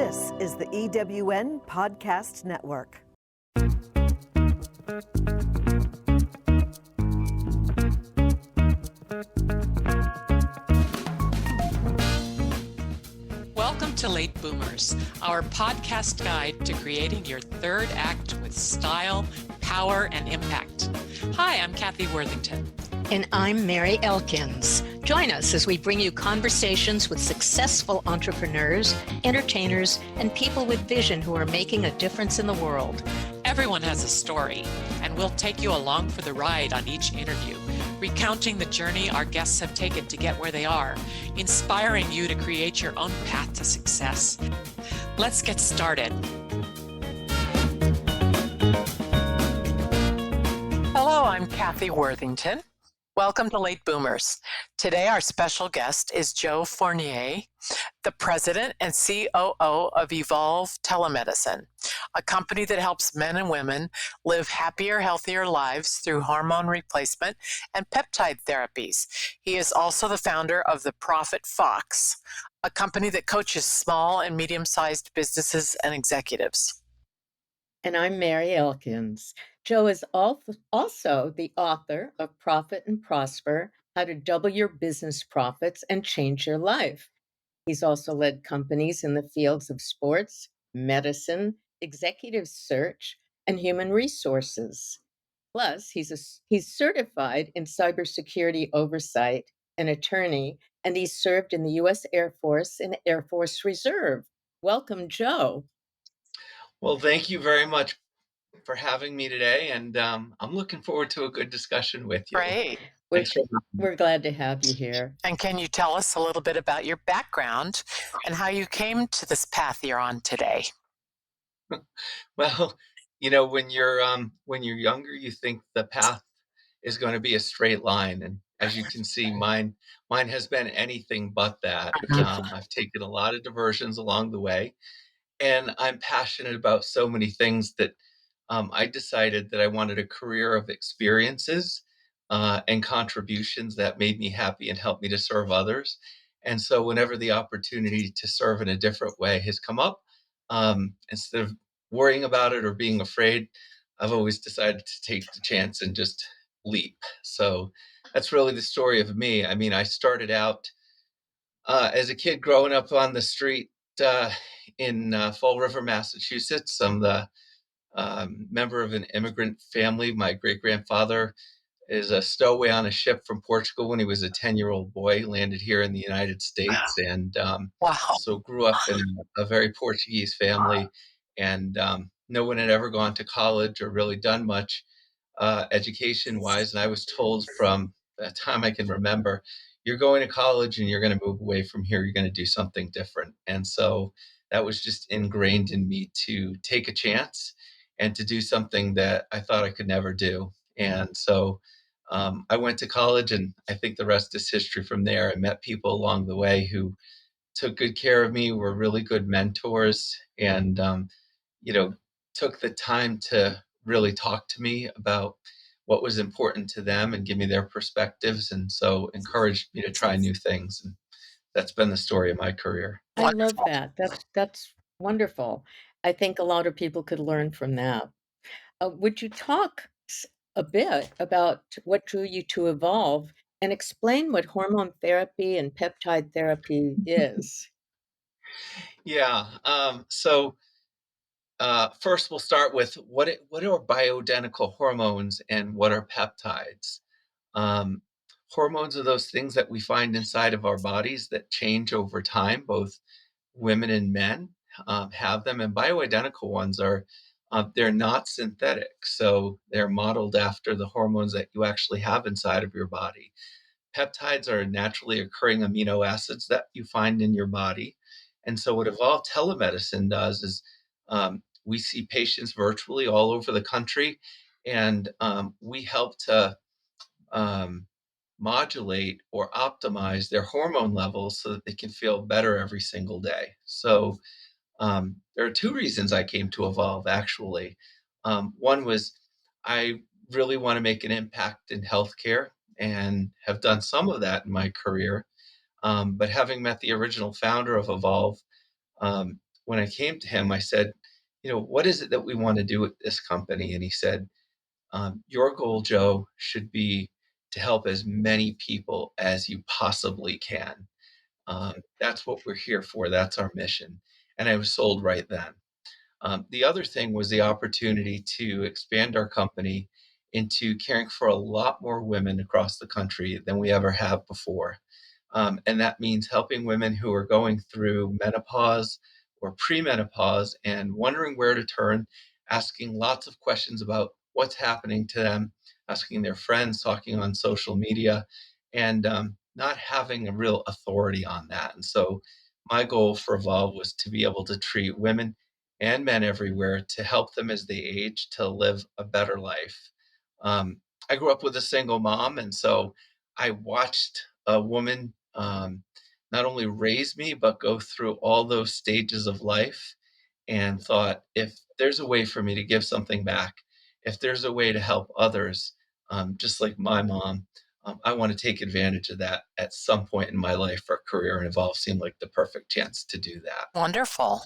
This is the EWN Podcast Network. Welcome to Late Boomers, our podcast guide to creating your third act with style, power, and impact. Hi, I'm Kathy Worthington. And I'm Mary Elkins. Join us as we bring you conversations with successful entrepreneurs, entertainers, and people with vision who are making a difference in the world. Everyone has a story, and we'll take you along for the ride on each interview, recounting the journey our guests have taken to get where they are, inspiring you to create your own path to success. Let's get started. Hello, I'm Kathy Worthington. Welcome to Late Boomers. Today, our special guest is Joe Fournier, the president and COO of Evolve Telemedicine, a company that helps men and women live happier, healthier lives through hormone replacement and peptide therapies. He is also the founder of the Profit Foxx, a company that coaches small and medium-sized businesses and executives. And I'm Mary Elkins. Joe is also the author of Profit and Prosper, How to Double Your Business Profits and Change Your Life. He's also led companies in the fields of sports, medicine, executive search, and human resources. Plus, he's certified in cybersecurity oversight, an attorney, and he's served in the U.S. Air Force and Air Force Reserve. Welcome, Joe. Well, thank you very much for having me today, and I'm looking forward to a good discussion with you. Great. We're glad to have you here. And can you tell us a little bit about your background and how you came to this path you're on today? Well, when you're younger, you think the path is going to be a straight line, and as you can see, mine has been anything but that. I've taken a lot of diversions along the way, and I'm passionate about so many things that I decided that I wanted a career of experiences and contributions that made me happy and helped me to serve others. And so whenever the opportunity to serve in a different way has come up, instead of worrying about it or being afraid, I've always decided to take the chance and just leap. So that's really the story of me. I mean, I started out as a kid growing up on the street in Fall River, Massachusetts. I'm the member of an immigrant family. My great-grandfather is a stowaway on a ship from Portugal when he was a 10-year-old boy, landed here in the United States, and so grew up in a very Portuguese family, and no one had ever gone to college or really done much education-wise, and I was told from the time I can remember, you're going to college and you're going to move away from here, you're going to do something different. And so that was just ingrained in me to take a chance and to do something that I thought I could never do. And so I went to college, and I think the rest is history from there. I met people along the way who took good care of me, were really good mentors, and, took the time to really talk to me about what was important to them and give me their perspectives. And so encouraged me to try new things. And that's been the story of my career. I love that. That's wonderful. I think a lot of people could learn from that. Would you talk a bit about what drew you to Evolve and explain what hormone therapy and peptide therapy is? Yeah. First, we'll start with what are bioidentical hormones and what are peptides. Um, Hormones are those things that we find inside of our bodies that change over time. Both women and men have them, and bioidentical ones are they're not synthetic, so they're modeled after the hormones that you actually have inside of your body. Peptides are naturally occurring amino acids that you find in your body. And so, what Evolve Telemedicine does is we see patients virtually all over the country, and we help to modulate or optimize their hormone levels so that they can feel better every single day. So, there are two reasons I came to Evolve, actually. One was I really want to make an impact in healthcare and have done some of that in my career. But having met the original founder of Evolve, when I came to him, I said, what is it that we want to do with this company? And he said, your goal, Joe, should be to help as many people as you possibly can. That's what we're here for. That's our mission. And I was sold right then. The other thing was the opportunity to expand our company into caring for a lot more women across the country than we ever have before. And that means helping women who are going through menopause or premenopause and wondering where to turn, asking lots of questions about what's happening to them, asking their friends, talking on social media, and not having a real authority on that. And so my goal for Evolve was to be able to treat women and men everywhere to help them as they age to live a better life. Um, I grew up with a single mom, and so I watched a woman not only raise me, but go through all those stages of life and thought, if there's a way for me to give something back, if there's a way to help others, just like my mom, I want to take advantage of that at some point in my life or career. And Evolve seemed like the perfect chance to do that. Wonderful.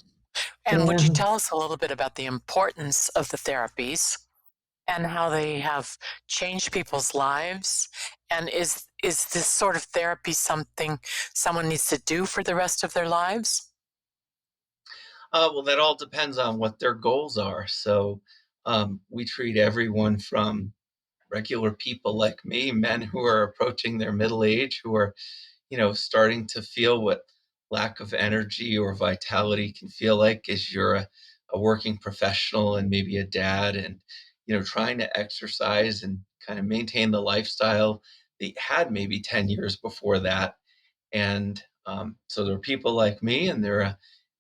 And would you Yeah. tell us a little bit about the importance of the therapies and how they have changed people's lives? And is this sort of therapy something someone needs to do for the rest of their lives? Well, that all depends on what their goals are. So we treat everyone from regular people like me, men who are approaching their middle age, who are, starting to feel what lack of energy or vitality can feel like as you're a working professional and maybe a dad and, trying to exercise and kind of maintain the lifestyle that you had maybe 10 years before that. And so there are people like me, and there are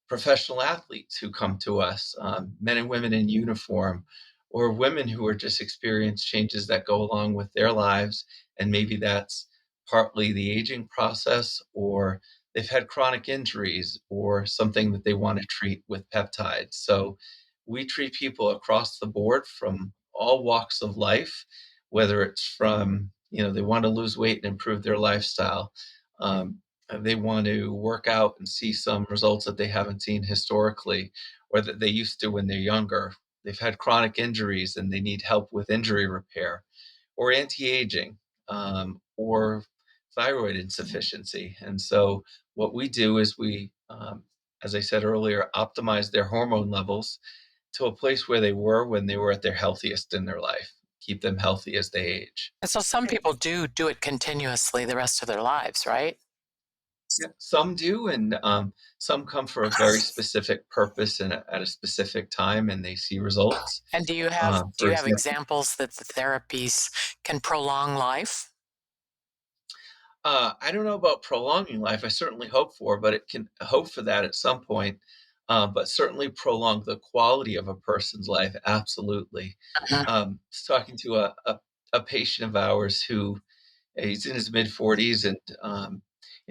professional athletes who come to us, men and women in uniform, or women who are just experience changes that go along with their lives. And maybe that's partly the aging process, or they've had chronic injuries, or something that they want to treat with peptides. So we treat people across the board from all walks of life, whether it's from, they want to lose weight and improve their lifestyle. Um, they want to work out and see some results that they haven't seen historically or that they used to when they're younger. They've had chronic injuries and they need help with injury repair or anti-aging, or thyroid insufficiency. And so what we do is we, as I said earlier, optimize their hormone levels to a place where they were when they were at their healthiest in their life, keep them healthy as they age. And so some people do it continuously the rest of their lives, right? Yeah, some do, and some come for a very specific purpose and at a specific time, and they see results. And do For you have example, examples that the therapies can prolong life? I don't know about prolonging life. I certainly hope for, but it can hope for that at some point. But certainly prolong the quality of a person's life. Absolutely. Mhm. I was talking to a patient of ours who he's in his mid 40s and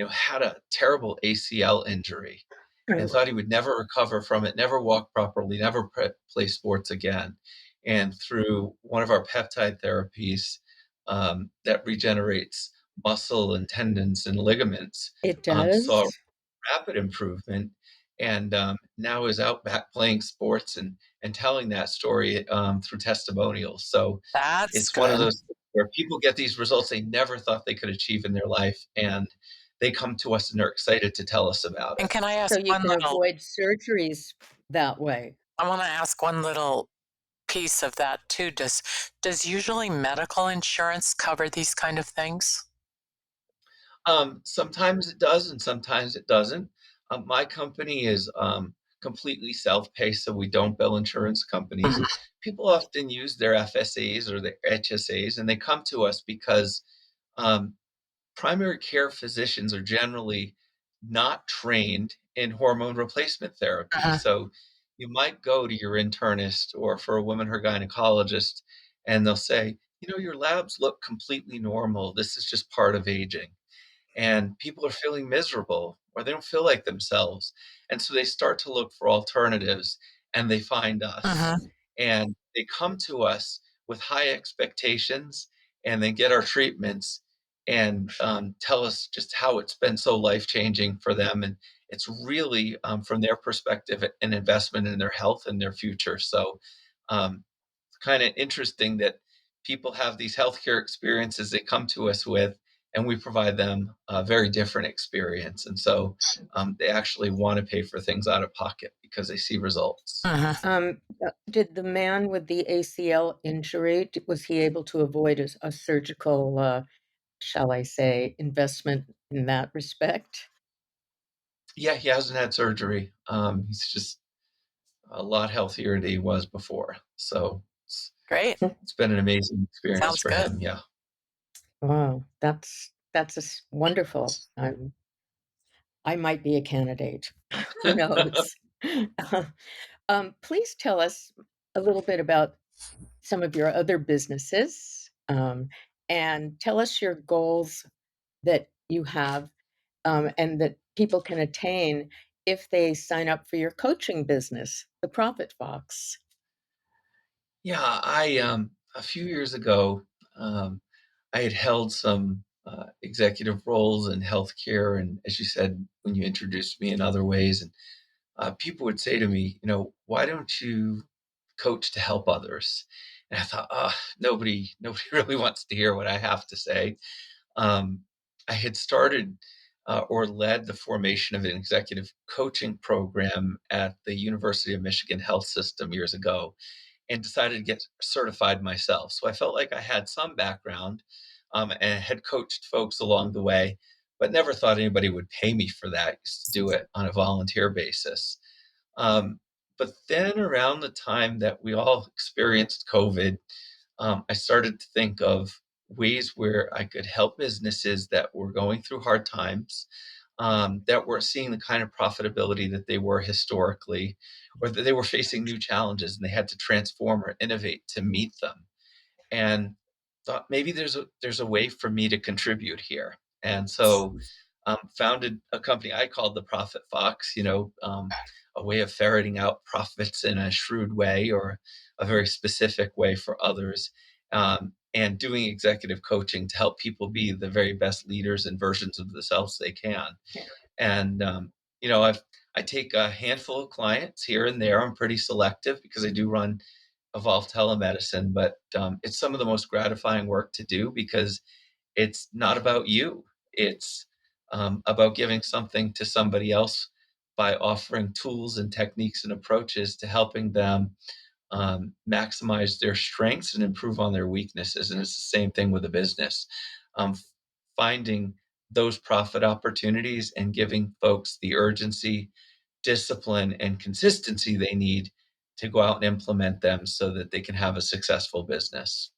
had a terrible ACL injury and Oh, thought he would never recover from it, never walk properly, never play sports again. And through one of our peptide therapies that regenerates muscle and tendons and ligaments, it saw does? rapid improvement, and now is out back playing sports and telling that story through testimonials. So That's it's one of good. those where people get these results they never thought they could achieve in their life, and they come to us and are excited to tell us about And it. can I So ask you one can little avoid surgeries that way. I want to ask one little piece of that too. Does usually medical insurance cover these kind of things? Sometimes it does, and sometimes it doesn't. My company is completely self-pay, so we don't bill insurance companies. Mhm. People often use their FSAs or their HSAs, and they come to us because um, primary care physicians are generally not trained in hormone replacement therapy. Mhm. So you might go to your internist or for a woman, her gynecologist, and they'll say, your labs look completely normal. This is just part of aging. And people are feeling miserable or they don't feel like themselves. And so they start to look for alternatives and they find us. Mhm. And they come to us with high expectations and then get our treatments and tell us just how it's been so life changing for them it's really, from their perspective, an investment in their health and their future. So, it's kind of interesting that people have these healthcare experiences they come to us with, and we provide them a very different experience. And so, they actually want to pay for things out of pocket because they see results. Mhm. Did the man with the ACL injury, was he able to avoid a surgical, shall I say, investment in that respect? Yeah, he hasn't had surgery. He's just a lot healthier than he was before. So Great. it's been an amazing experience Sounds for good. him. Yeah. Wow, that's wonderful. I might be a candidate. Who knows? Please tell us a little bit about some of your other businesses, and tell us your goals that you have, and that people can attain if they sign up for your coaching business, the Profit Foxx. Yeah, I a few years ago, I had held some executive roles in healthcare, and as you said when you introduced me in other ways, and people would say to me, why don't you coach to help others? And I thought, nobody really wants to hear what I have to say. Um, I had started or led the formation of an executive coaching program at the University of Michigan Health System years ago and decided to get certified myself. So I felt like I had some background and had coached folks along the way, but never thought anybody would pay me for that. I used to do it on a volunteer basis. Um, but then around the time that we all experienced COVID, I started to think of ways where I could help businesses that were going through hard times, that weren't seeing the kind of profitability that they were historically, or that they were facing new challenges and they had to transform or innovate to meet them. And thought maybe there's a way for me to contribute here. And so founded a company I called the Profit Foxx, a way of ferreting out profits in a shrewd way or a very specific way for others, and doing executive coaching to help people be the very best leaders and versions of themselves they can. And I take a handful of clients here and there. I'm pretty selective because I do run Evolve Telemedicine, but it's some of the most gratifying work to do because it's not about you. It's about giving something to somebody else by offering tools and techniques and approaches to helping them maximize their strengths and improve on their weaknesses. And it's the same thing with a business. Finding those profit opportunities and giving folks the urgency, discipline, and consistency they need to go out and implement them so that they can have a successful business.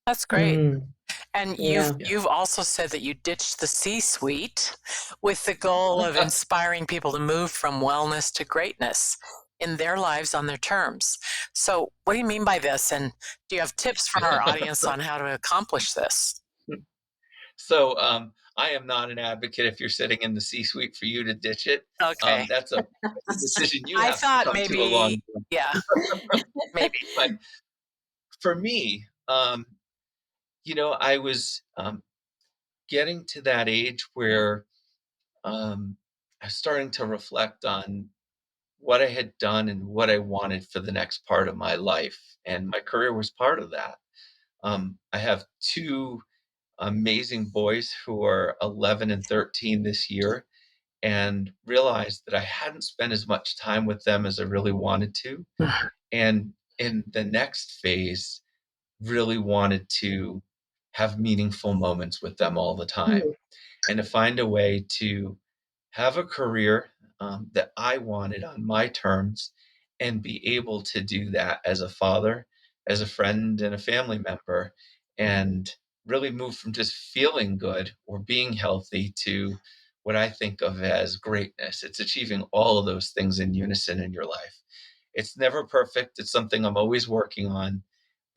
That's great. Mm, And you've yeah. Yeah. you've also said that you ditched the C-suite with the goal of inspiring people to move from wellness to greatness in their lives on their terms. So, what do you mean by this? And do you have tips for our audience on how to accomplish this? So I am not an advocate if you're sitting in the C-suite for you to ditch it. Okay. That's a decision you I have to thought come to along maybe, the way. yeah, maybe. But for me, I was getting to that age where I was starting to reflect on what I had done and what I wanted for the next part of my life, and my career was part of that. I have two amazing boys who are 11 and 13 this year, and realized that I hadn't spent as much time with them as I really wanted to. And in the next phase, really wanted to have meaningful moments with them all the time and to find a way to have a career that I wanted on my terms and be able to do that as a father, as a friend, and a family member, and really move from just feeling good or being healthy to what I think of as greatness. It's achieving all of those things in unison in your life. It's never perfect, it's something I'm always working on,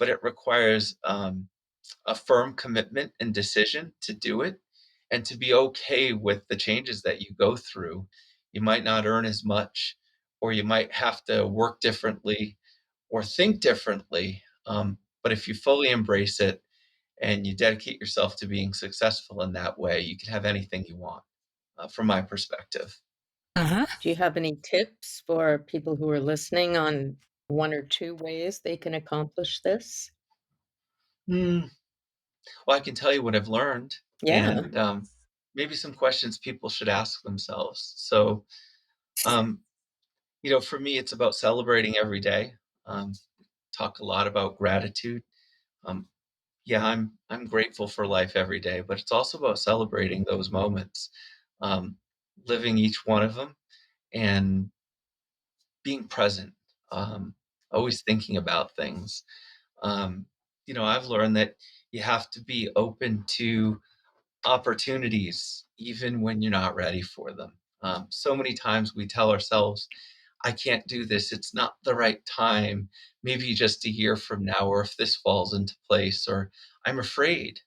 but it requires a firm commitment and decision to do it and to be okay with the changes that you go through. You might not earn as much, or you might have to work differently or think differently. But if you fully embrace it and you dedicate yourself to being successful in that way, you can have anything you want, from my perspective. Mhm. Do you have any tips for people who are listening on one or two ways they can accomplish this? Mm, well, I can tell you what I've learned, Yeah, and maybe some questions people should ask themselves. So, um, for me, it's about celebrating every day. Um, talk a lot about gratitude. Um, yeah, I'm grateful for life every day, but it's also about celebrating those moments, um, living each one of them, and being present. Um, always thinking about things. Um, I've learned that you have to be open to opportunities even when you're not ready for them. So many times we tell ourselves, I can't do this. It's not the right time. Maybe just a year from now, or if this falls into place, or I'm afraid.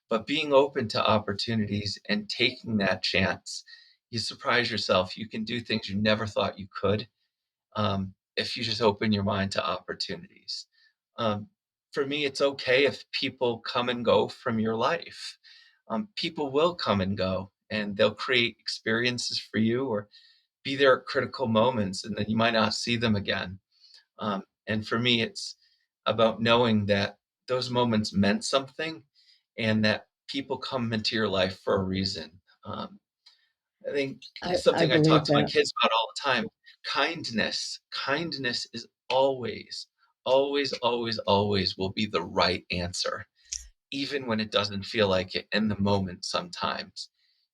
But being open to opportunities and taking that chance, you surprise yourself. You can do things you never thought you could, if you just open your mind to opportunities. Um, for me, it's okay if people come and go from your life. People will come and go, and they'll create experiences for you or be there at critical moments, and then you might not see them again. And for me, it's about knowing that those moments meant something and that people come into your life for a reason. I think I something I talk believe to my that. kids about all the time, kindness is always, always, always, always will be the right answer, even when it doesn't feel like it in the moment sometimes.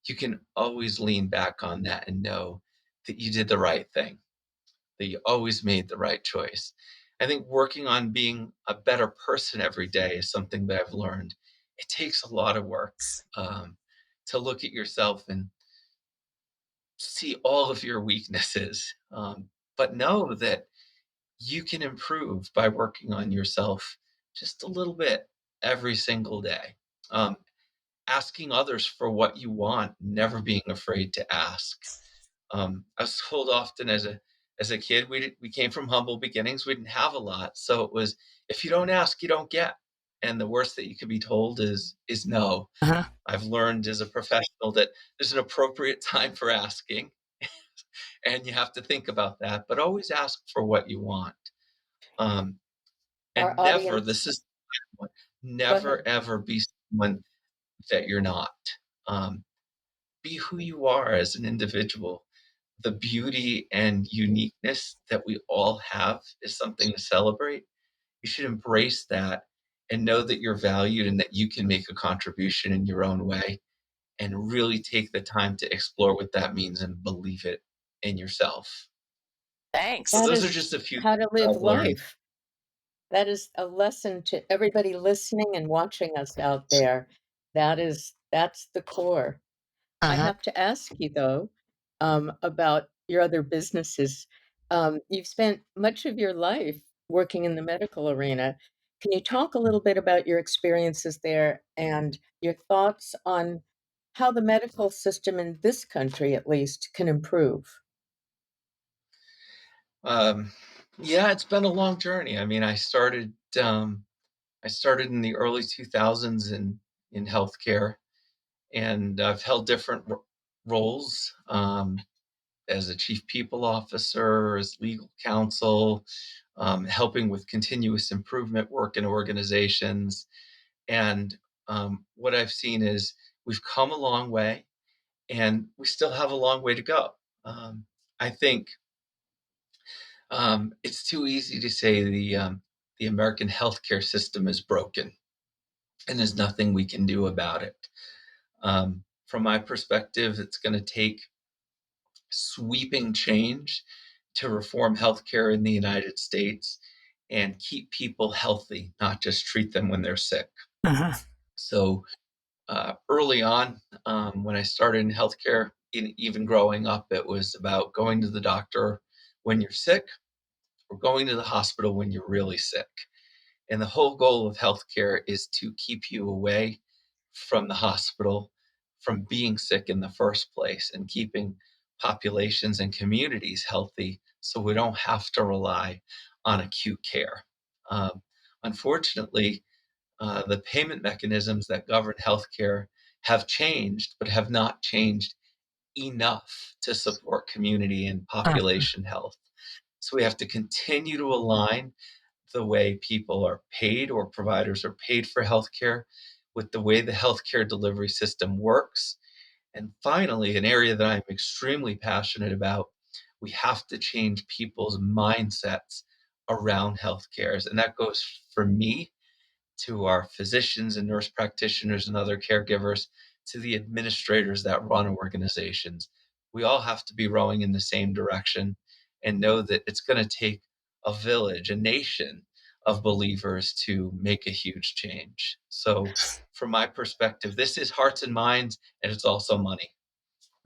You can always lean back on that and know that you did the right thing, that you always made the right choice. I think working on being a better person every day is something that I've learned. It takes a lot of work, to look at yourself and see all of your weaknesses, but know that you can improve by working on yourself just a little bit every single day. Um, Asking others for what you want, never being afraid to ask. I was told often as a kid, we came from humble beginnings. We didn't have a lot, so it was, if you don't ask, you don't get. And the worst that you could be told is no. Mhm. I've learned as a professional that there's an appropriate time for asking, and you have to think about that, but always ask for what you want. Um, Our and never, audience, this is one, go ahead. never ever be someone that you're not. Um, be who you are as an individual. The beauty and uniqueness that we all have is something to celebrate. You should embrace that and know that you're valued and that you can make a contribution in your own way, and really take the time to explore what that means and believe it in yourself. So Thanks. That those are is just a few how to things live I've learned. life. That is a lesson to everybody listening and watching us out there. That's the core. I Mhm. have to ask you though, about your other businesses. You've spent much of your life working in the medical arena. Can you talk a little bit about your experiences there and your thoughts on how the medical system in this country, at least, can improve? Um, yeah, it's been a long journey. I mean, I started in the early 2000s in healthcare, and I've held different roles, as a chief people officer, as legal counsel, helping with continuous improvement work in organizations. And what I've seen is we've come a long way, and we still have a long way to go. I think it's too easy to say the American healthcare system is broken and there's nothing we can do about it. From my perspective, it's going to take sweeping change to reform healthcare in the United States and keep people healthy, not just treat them when they're sick. Mhm. So early on, when I started in healthcare, even growing up, it was about going to the doctor when you're sick or going to the hospital when you're really sick. And the whole goal of healthcare is to keep you away from the hospital, from being sick in the first place, and keeping populations and communities healthy so we don't have to rely on acute care. Um, Unfortunately, the payment mechanisms that govern healthcare have changed, but have not changed enough to support community and Mhm. population health. So we have to continue to align the way people are paid or providers are paid for healthcare with the way the healthcare delivery system works. And finally, an area that I'm extremely passionate about, we have to change people's mindsets around healthcare. And that goes for me to our physicians and nurse practitioners and other caregivers, to the administrators that run organizations. We all have to be rowing in the same direction and know that it's going to take a village, a nation of believers to make a huge change. So, from my perspective, this is hearts and minds, and it's also money.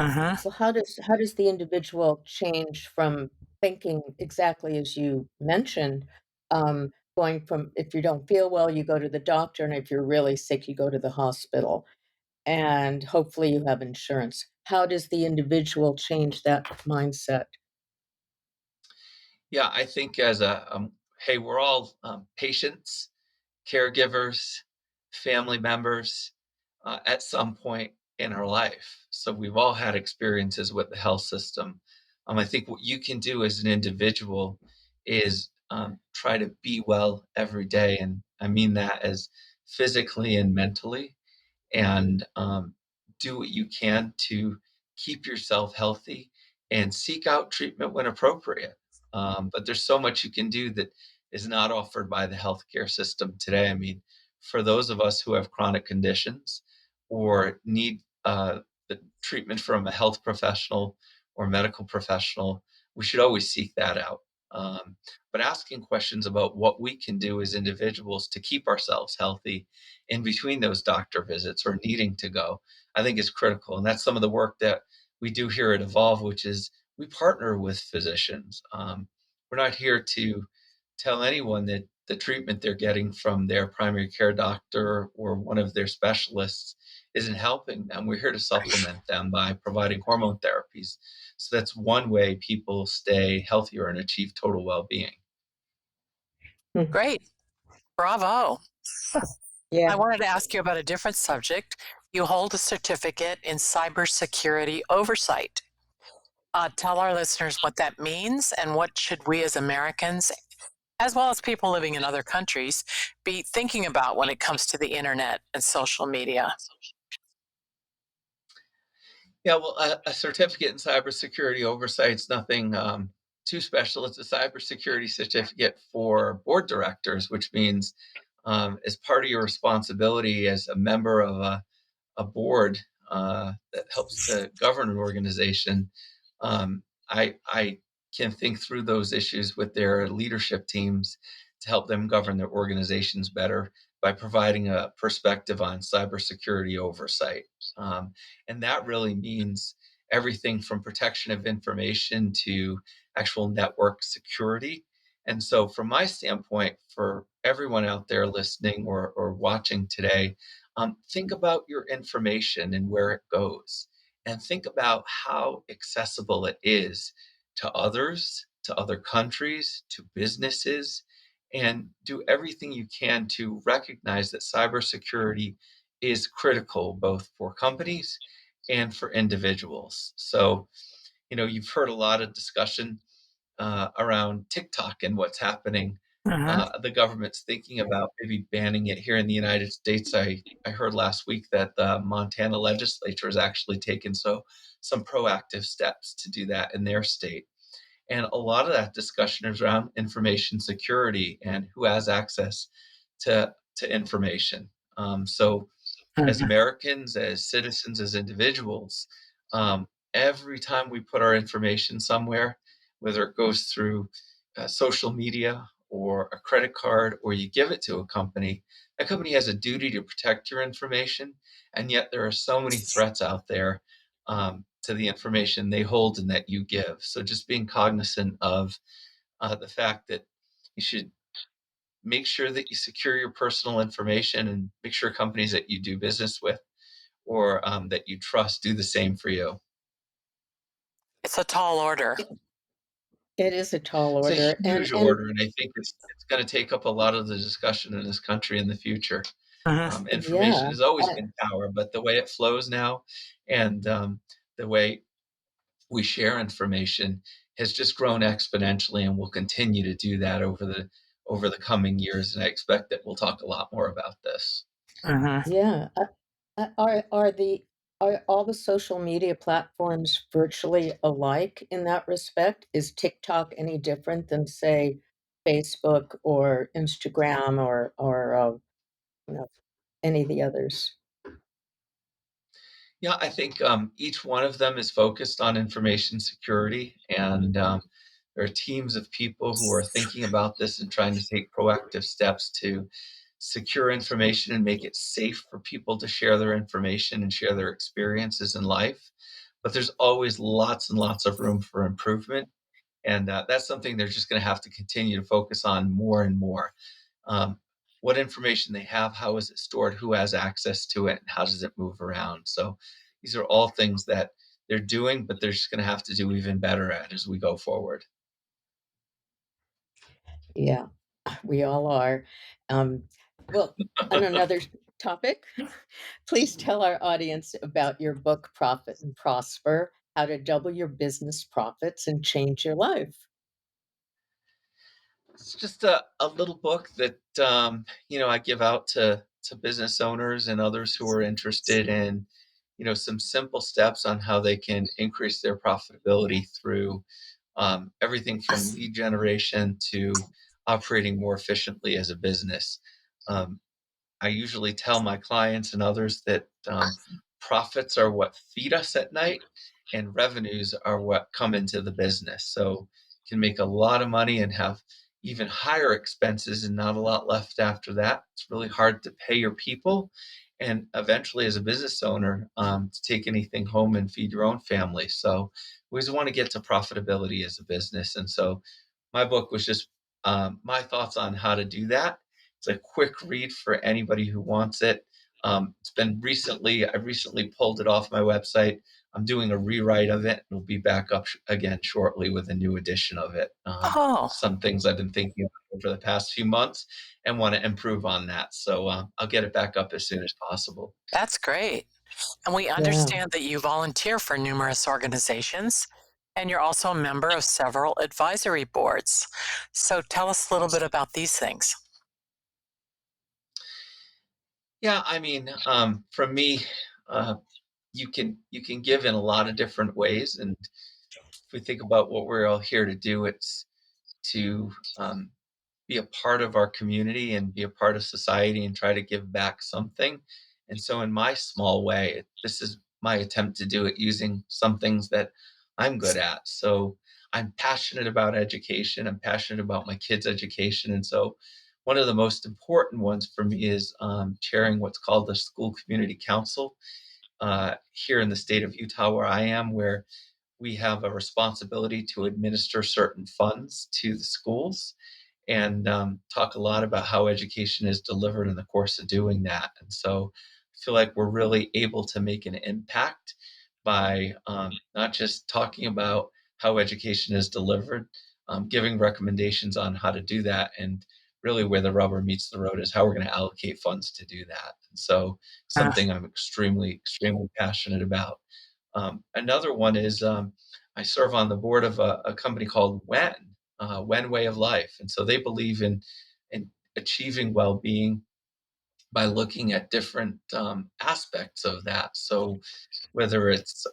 Mhm. Well, how does the individual change from thinking exactly as you mentioned, going from if you don't feel well, you go to the doctor, and if you're really sick, you go to the hospital, and hopefully you have insurance. How does the individual change that mindset? Yeah, I think as hey, we're all patients, caregivers, family members at some point in our life. So we've all had experiences with the health system. I think what you can do as an individual is try to be well every day. And I mean that as physically and mentally, and do what you can to keep yourself healthy and seek out treatment when appropriate. But there's so much you can do that is not offered by the healthcare system today. I mean, for those of us who have chronic conditions or need the treatment from a health professional or medical professional, we should always seek that out. Um, but asking questions about what we can do as individuals to keep ourselves healthy in between those doctor visits or needing to go, I think is critical. And that's some of the work that we do here at Evolve, which is we partner with physicians. We're not here to tell anyone that the treatment they're getting from their primary care doctor or one of their specialists isn't helping them. We're here to supplement them by providing hormone therapies. So that's one way people stay healthier and achieve total well being. Hmm. Great. Bravo. I Yeah. wanted to ask you about a different subject. You hold a certificate in cybersecurity oversight. Tell our listeners what that means and what should we as Americans, as well as people living in other countries, be thinking about when it comes to the internet and social media. Yeah, well, a certificate in cybersecurity oversight is nothing too special. It's a cybersecurity certificate for board directors, which means as part of your responsibility as a member of a board that helps to govern an organization, I can think through those issues with their leadership teams to help them govern their organizations better by providing a perspective on cybersecurity oversight. Um, and that really means everything from protection of information to actual network security. And so, from my standpoint, for everyone out there listening or watching today, think about your information and where it goes, and think about how accessible it is to others, to other countries, to businesses, and do everything you can to recognize that cybersecurity is critical both for companies and for individuals. So, you've heard a lot of discussion around TikTok and what's happening. Mhm. The government's thinking about maybe banning it here in the United States. I heard last week that the Montana legislature has actually taken some proactive steps to do that in their state. And a lot of that discussion is around information security and who has access to information. So as Mhm. Americans, as citizens, as individuals, every time we put our information somewhere, whether it goes through social media or a credit card or you give it to a company, that company has a duty to protect your information. And yet there are so many threats out there to the information they hold and that you give. So just being cognizant of the fact that you should make sure that you secure your personal information and make sure companies that you do business with or that you trust do the same for you. It's a tall order. It is a tall It's a order, huge order, and I think it's going to take up a lot of the discussion in this country in the future. Mhm. Information yeah, has always uh, been power, but the way it flows now, and the way we share information has just grown exponentially and will continue to do that over the coming years. And I expect that we'll talk a lot more about this. Hmm. Yeah. Are all the social media platforms virtually alike in that respect? Is TikTok any different than, say, Facebook or Instagram or you know, any of the others? Yeah, I think each one of them is focused on information security, and there are teams of people who are thinking about this and trying to take proactive steps to secure information and make it safe for people to share their information and share their experiences in life. But there's always lots and lots of room for improvement, and that's something they're just going to have to continue to focus on more and more. um, what information they have, how is it stored, who has access to it, and how does it move around. So these are all things that they're doing, but they're just going to have to do even better at as we go forward. Yeah, we all are. Um, well, on another topic, please tell our audience about your book, Profit and Prosper: How to Double Your Business Profits and Change Your Life. It's just a little book that I give out to business owners and others who are interested in some simple steps on how they can increase their profitability through everything from lead generation to operating more efficiently as a business. Um, I usually tell my clients and others that profits are what feed us at night, and revenues are what come into the business. So you can make a lot of money and have even higher expenses and not a lot left after that. It's really hard to pay your people, and eventually, as a business owner, to take anything home and feed your own family. So we always want to get to profitability as a business, and so my book was just my thoughts on how to do that. It's a quick read for anybody who wants it. I recently pulled it off my website. I'm doing a rewrite of it. It'll be back up again shortly with a new edition of it. Oh, Some things I've been thinking about over the past few months and want to improve on that. So I'll get it back up as soon as possible. that's great. And we Yeah. understand that you volunteer for numerous organizations and you're also a member of several advisory boards. So tell us a little bit about these things. Yeah, I mean, for me, uh, you can give in a lot of different ways, and if we think about what we're all here to do, it's to be a part of our community and be a part of society and try to give back something. And so, in my small way, this is my attempt to do it using some things that I'm good at. So, I'm passionate about education. I'm passionate about my kids' education. And so, one of the most important ones for me is chairing what's called the School Community Council here in the state of Utah, where I am, where we have a responsibility to administer certain funds to the schools and talk a lot about how education is delivered in the course of doing that. And so I feel like we're really able to make an impact by not just talking about how education is delivered, giving recommendations on how to do that. And really, where the rubber meets the road is how we're going to allocate funds to do that. And so, Uh, something I'm extremely, extremely passionate about. Another one is I serve on the board of a company called When Way of Life, and so they believe in achieving well-being by looking at different aspects of that. So whether it's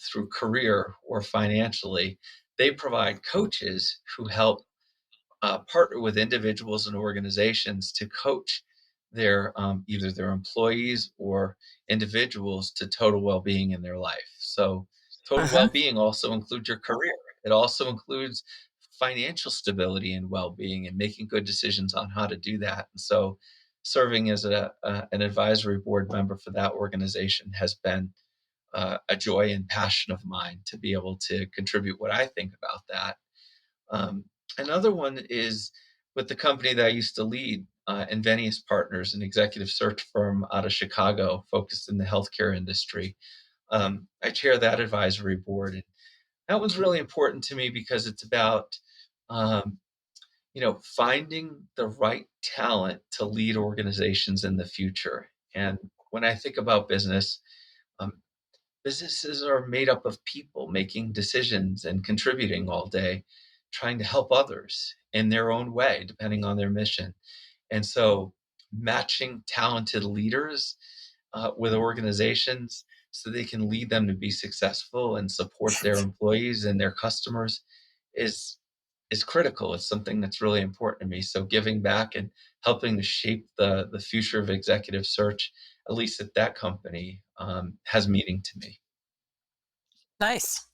through career or financially, they provide coaches who help partner with individuals and organizations to coach their either their employees or individuals to total well-being in their life. So total uh-huh. well-being also includes your career. It also includes financial stability and well-being and making good decisions on how to do that. And so serving as an advisory board member for that organization has been a joy and passion of mine to be able to contribute what I think about that. um, Another one is with the company that I used to lead, Invenius Partners, an executive search firm out of Chicago focused in the healthcare industry. I chair that advisory board. And that one's really important to me because it's about, um, finding the right talent to lead organizations in the future. And when I think about business, um, businesses are made up of people making decisions and contributing all day, trying to help others in their own way, depending on their mission. And so, matching talented leaders with organizations so they can lead them to be successful and support their employees and their customers is is critical. It's something that's really important to me. So giving back and helping to shape the future of executive search, at least at that company, has meaning to me. Nice.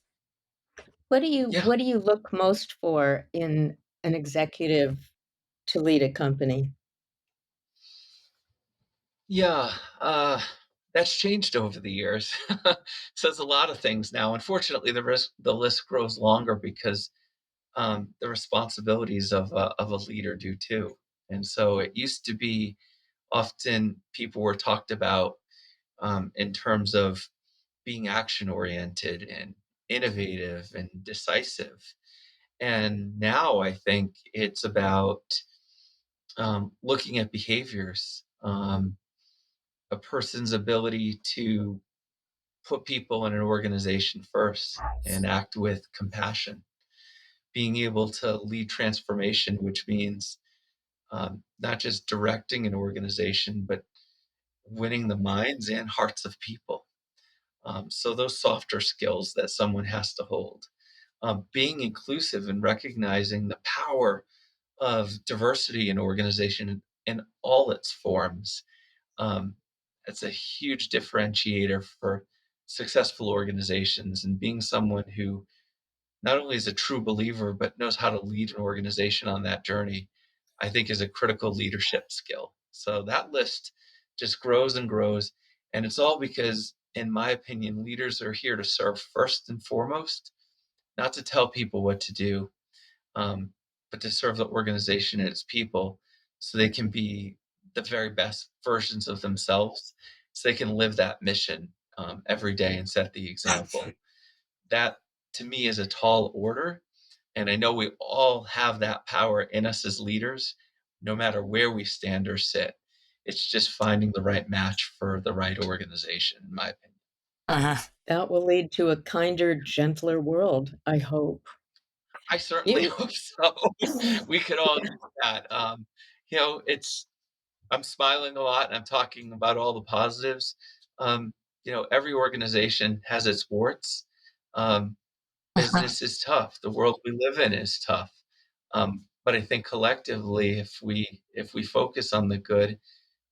Yeah, What do you look most for in an executive to lead a company? yeah. That's changed over the years. Says a lot of things now. Unfortunately, the list grows longer because the responsibilities of a leader do too. And so it used to be often people were talked about in terms of being action oriented and innovative and decisive. And now I think it's about looking at behaviors, a person's ability to put people in an organization first and act with compassion, being able to lead transformation, which means not just directing an organization, but winning the minds and hearts of people. So those softer skills that someone has to hold. Being inclusive and recognizing the power of diversity in organization in all its forms. Um, it's a huge differentiator for successful organizations and being someone who not only is a true believer, but knows how to lead an organization on that journey, I think is a critical leadership skill. So that list just grows and grows. And it's all because, in my opinion, leaders are here to serve first and foremost, not to tell people what to do, um, but to serve the organization and its people so they can be the very best versions of themselves, so they can live that mission every day and set the example. That to me is a tall order. And I know we all have that power in us as leaders, no matter where we stand or sit. It's just finding the right match for the right organization, in my opinion. Uh-huh. That will lead to a kinder, gentler world, I hope. I certainly You hope so. We could all use that. It's I'm smiling a lot and I'm talking about all the positives. Um, every organization has its warts. Um, Uh-huh. Business is tough. The world we live in is tough. But I think collectively, if we focus on the good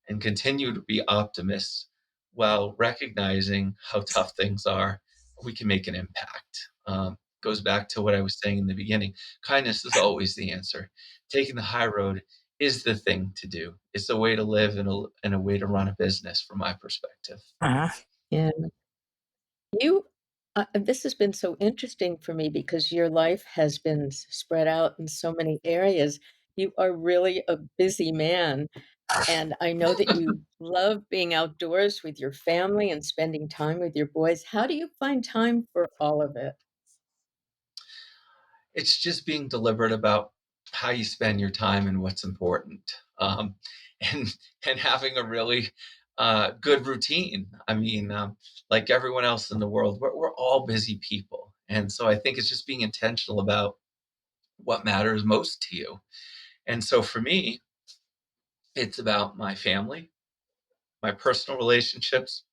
and continue to be optimists while recognizing how tough things are, we can make an impact. Goes back to what I was saying in the beginning. Kindness is always the answer. Taking the high road is the thing to do. It's a way to live and a way to run a business, from my perspective. Uh-huh. Yeah. You this has been so interesting for me because your life has been spread out in so many areas. You are really a busy man, and I know that you love being outdoors with your family and spending time with your boys. How do you find time for all of it? It's just being deliberate about how you spend your time and what's important, and and having a really good routine. I mean, like everyone else in the world, we're all busy people, and so I think it's just being intentional about what matters most to you. And so for me, it's about my family, my personal relationships,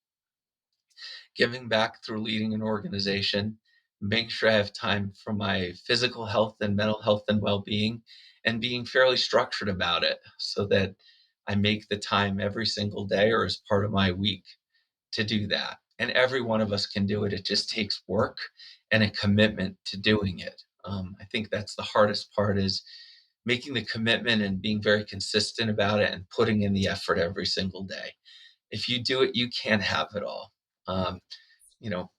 giving back through leading an organization, making sure I have time for my physical health and mental health and well being, and being fairly structured about it so that I make the time every single day or as part of my week to do that. And every one of us can do it. It just takes work and a commitment to doing it. I think that's the hardest part is making the commitment and being very consistent about it and putting in the effort every single day. If you do it, you can have it all. Um,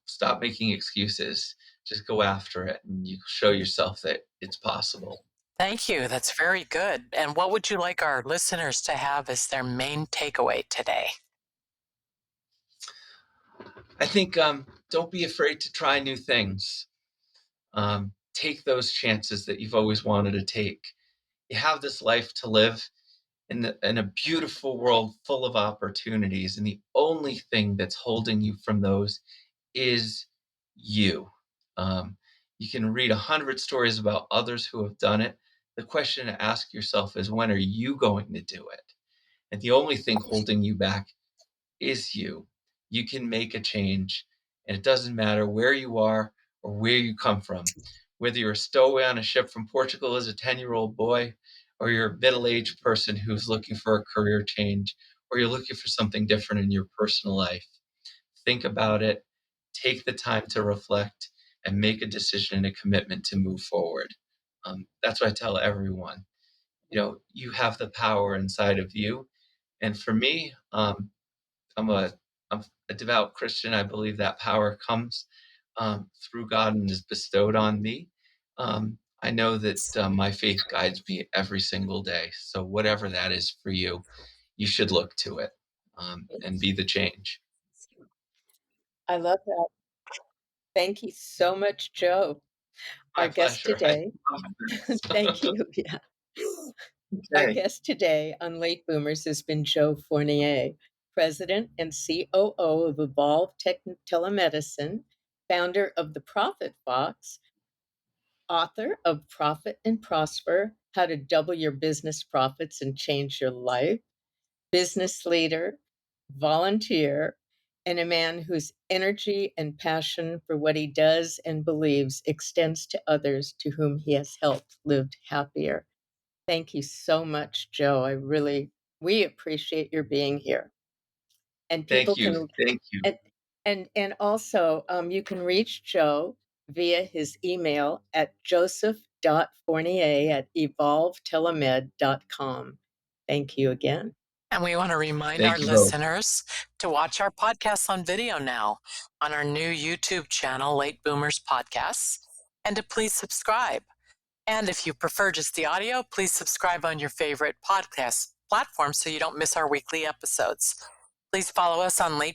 stop making excuses. Just go after it and you show yourself that it's possible. Thank you. That's very good. And what would you like our listeners to have as their main takeaway today? I think don't be afraid to try new things. Take those chances that you've always wanted to take. You have this life to live in a beautiful world full of opportunities. And the only thing that's holding you from those is you. You can read 100 stories about others who have done it. The question to ask yourself is, when are you going to do it? And the only thing holding you back is you. You can make a change, and it doesn't matter where you are or where you come from. Whether you're a stowaway on a ship from Portugal as a 10-year-old boy, or you're a middle-aged person who's looking for a career change, or you're looking for something different in your personal life, think about it, take the time to reflect, and make a decision and a commitment to move forward. That's what I tell everyone. You have the power inside of you. And for me, I'm a I'm a devout Christian. I believe that power comes through God and is bestowed on me. I know that my faith guides me every single day. So whatever that is for you, you should look to it and be the change. I love that. Thank you so much, Joe. My Our guest pleasure. I today, love this. thank you. Yeah. Our Okay. guest today on Late Boomers has been Joe Fournier, President and COO of Evolve Telemedicine, founder of the Profit Foxx, author of Profit and Prosper: How to Double Your Business Profits and Change Your Life, business leader, volunteer, and a man whose energy and passion for what he does and believes extends to others to whom he has helped live happier. Thank you so much, Joe. We appreciate your being here. And people Thank you. can, Thank you. and also you can reach Joe via his email at Joseph.fournier@evolvetelemed.com. Thank you again. And we want to remind our Thank you both. listeners to watch our podcasts on video now on our new YouTube channel, Late Boomers Podcasts, and to please subscribe. And if you prefer just the audio, please subscribe on your favorite podcast platform so you don't miss our weekly episodes. Please follow us on on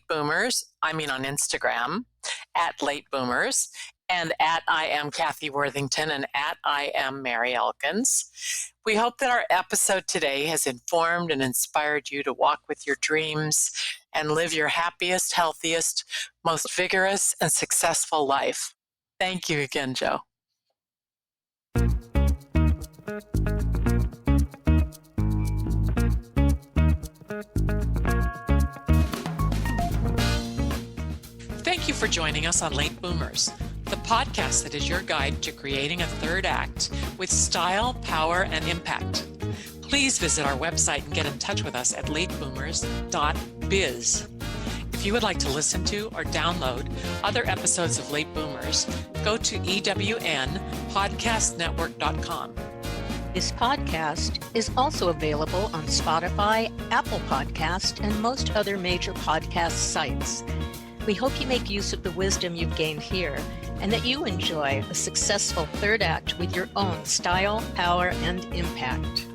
Instagram at Late Boomers, and at I am Kathy Worthington, and at I am Mary Elkins. We hope that our episode today has informed and inspired you to walk with your dreams and live your happiest, healthiest, most vigorous, and successful life. Thank you again, Joe. Thank you for joining us on Late Boomers, the podcast that is your guide to creating a third act with style, power, and impact. Please visit our website and get in touch with us at lateboomers.biz. If you would like to listen to or download other episodes of Late Boomers, go to ewnpodcastnetwork.com. This podcast is also available on Spotify, Apple Podcast, and most other major podcast sites. We hope you make use of the wisdom you've gained here and that you enjoy a successful third act with your own style, power, and impact.